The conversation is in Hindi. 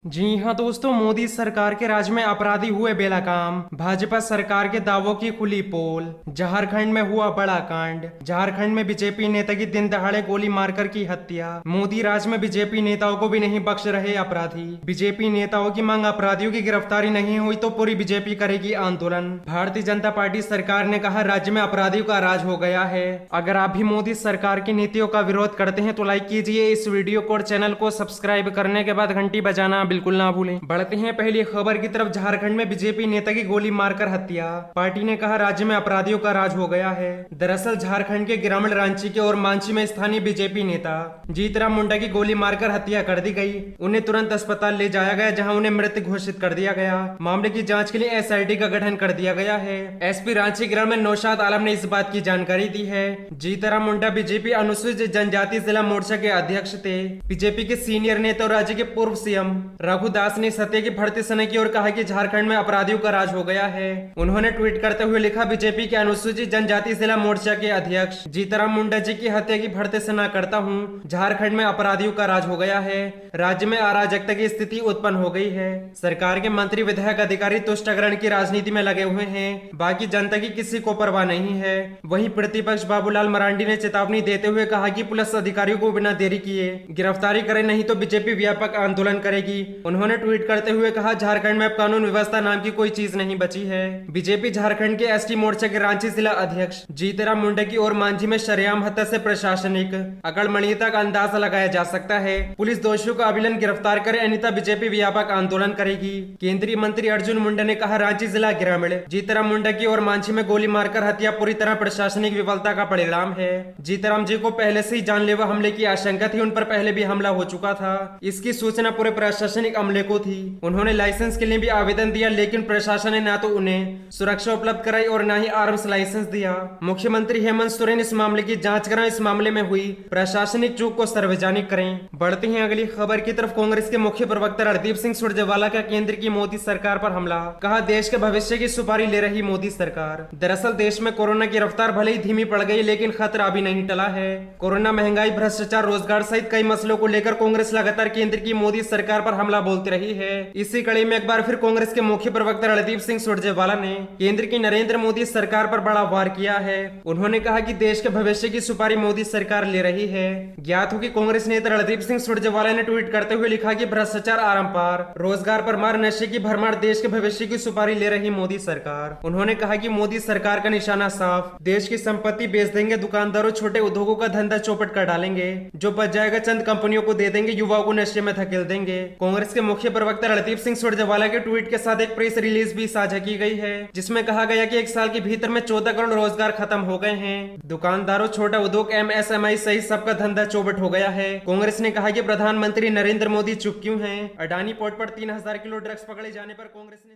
जी हाँ दोस्तों, मोदी सरकार के राज में अपराधी हुए बेलगाम। भाजपा सरकार के दावों की खुली पोल। झारखंड में हुआ बड़ा कांड। झारखंड में बीजेपी नेता की दिन दहाड़े गोली मारकर की हत्या। मोदी राज में बीजेपी नेताओं को भी नहीं बख्श रहे अपराधी। बीजेपी नेताओं की मांग अपराधियों की गिरफ्तारी नहीं हुई तो पूरी बीजेपी करेगी आंदोलन। भारतीय जनता पार्टी सरकार ने कहा राज्य में अपराधियों का राज हो गया है। अगर आप भी मोदी सरकार की नीतियों का विरोध करते हैं तो लाइक कीजिए इस वीडियो को और चैनल को सब्सक्राइब करने के बाद घंटी बजाना बिल्कुल ना भूलें। बढ़ते हैं पहली खबर की तरफ। झारखंड में बीजेपी नेता की गोली मारकर हत्या। पार्टी ने कहा राज्य में अपराधियों का राज हो गया है। दरअसल झारखंड के ग्रामीण रांची के और मांझी में स्थानीय बीजेपी नेता जीतराम मुंडा की गोली मारकर हत्या कर दी गई। उन्हें तुरंत अस्पताल ले जाया गया जहां उन्हें मृत घोषित कर दिया गया। मामले की जांच के लिए एसआईटी का गठन कर दिया गया है। एसपी रांची ग्रामीण नौशाद आलम ने इस बात की जानकारी दी है। जीतराम मुंडा बीजेपी अनुसूचित जनजाति जिला मोर्चा के अध्यक्ष थे। बीजेपी के सीनियर नेता और राज्य के पूर्व सीएम रघुदास ने सत्य की बढ़ती समय की और कहा कि झारखंड में अपराधियों का राज हो गया है। उन्होंने ट्वीट करते हुए लिखा, बीजेपी के अनुसूचित जनजाति जिला मोर्चा के अध्यक्ष जीतराम मुंडा जी की हत्या की बढ़ते सना करता हूँ। झारखंड में अपराधियों का राज हो गया है। राज्य में अराजकता की स्थिति उत्पन्न हो गई है। सरकार के मंत्री विधायक अधिकारी तुष्टिकरण की राजनीति में लगे हुए हैं। बाकी जनता की किसी को परवाह नहीं है। वहीं प्रतिपक्ष बाबूलाल मरांडी ने चेतावनी देते हुए कहा कि पुलिस अधिकारियों को बिना देरी किए गिरफ्तारी करे, नहीं तो बीजेपी व्यापक आंदोलन करेगी। उन्होंने ट्वीट करते हुए कहा, झारखंड में अब कानून व्यवस्था नाम की कोई चीज नहीं बची है। बीजेपी झारखंड के एसटी मोर्चा के रांची जिला अध्यक्ष जीतराम मुंडा की और मांझी में शरेआम हत्या से प्रशासनिक अकड़मणीयता का अंदाजा लगाया जा सकता है। पुलिस दोषियों को अविलंब गिरफ्तार करे, अन्यथा बीजेपी व्यापक आंदोलन करेगी। केंद्रीय मंत्री अर्जुन मुंडा ने कहा, रांची जिला ग्रामीण जीतराम मुंडा की और मांझी में गोली मारकर हत्या पूरी तरह प्रशासनिक विफलता का परिणाम है। जीतराम जी को पहले से ही जानलेवा हमले की आशंका थी। उन पर पहले भी हमला हो चुका था। इसकी सूचना पूरे प्रशासनिक अमले को थी। उन्होंने लाइसेंस के लिए भी आवेदन दिया, लेकिन प्रशासन ने ना तो उन्हें सुरक्षा उपलब्ध कराई और ना ही आर्म्स लाइसेंस दिया। मुख्यमंत्री हेमंत सोरेन इस मामले की जांच कराएं, इस मामले में हुई प्रशासनिक चूक को सार्वजनिक करें। बढ़ते हैं अगली खबर की तरफ। कांग्रेस के मुख्य प्रवक्ता रणदीप सिंह सुरजेवाला का केंद्र की मोदी सरकार पर हमला। कहा, देश के भविष्य की सुपारी ले रही मोदी सरकार। दरअसल देश में कोरोना की रफ्तार भले ही धीमी पड़ गई, लेकिन खतरा अभी नहीं टला है। कोरोना, महंगाई, भ्रष्टाचार, रोजगार सहित कई मसलों को लेकर कांग्रेस लगातार केंद्र की मोदी सरकार पर हमला बोलती रही है। इसी कड़ी में एक बार फिर कांग्रेस के मुख्य प्रवक्ता रणदीप सिंह सुरजेवाला ने केंद्र की नरेंद्र मोदी सरकार पर बड़ा वार किया है। उन्होंने कहा कि देश के भविष्य की सुपारी मोदी सरकार ले रही है। ज्ञात हो कि कांग्रेस नेता रणदीप सिंह सुरजेवाला ने ट्वीट करते हुए लिखा कि भ्रष्टाचार आरंपार, रोजगार पर मार, नशे की भरमार, देश के भविष्य की सुपारी ले रही मोदी सरकार। उन्होंने कहा कि मोदी सरकार का निशाना साफ, देश की संपत्ति बेच देंगे, दुकानदारों, छोटे उद्योगों का धंधा चौपट कर डालेंगे, जो बच जाएगा चंद कंपनियों को दे देंगे, युवाओं को नशे में धकेल देंगे। कांग्रेस के मुख्य प्रवक्ता रणदीप सिंह सुरजेवाला के ट्वीट के साथ एक प्रेस रिलीज भी साझा की गई है, जिसमें कहा गया कि एक साल के भीतर में 14 करोड़ रोजगार खत्म हो गए हैं। दुकानदारों, छोटा उद्योग, एमएसएमई सहित सबका धंधा चौपट हो गया है। कांग्रेस ने कहा कि प्रधानमंत्री नरेंद्र मोदी चुप क्यों हैं। अडानी पोर्ट पर 3000 किलो ड्रग्स पकड़े जाने पर कांग्रेस ने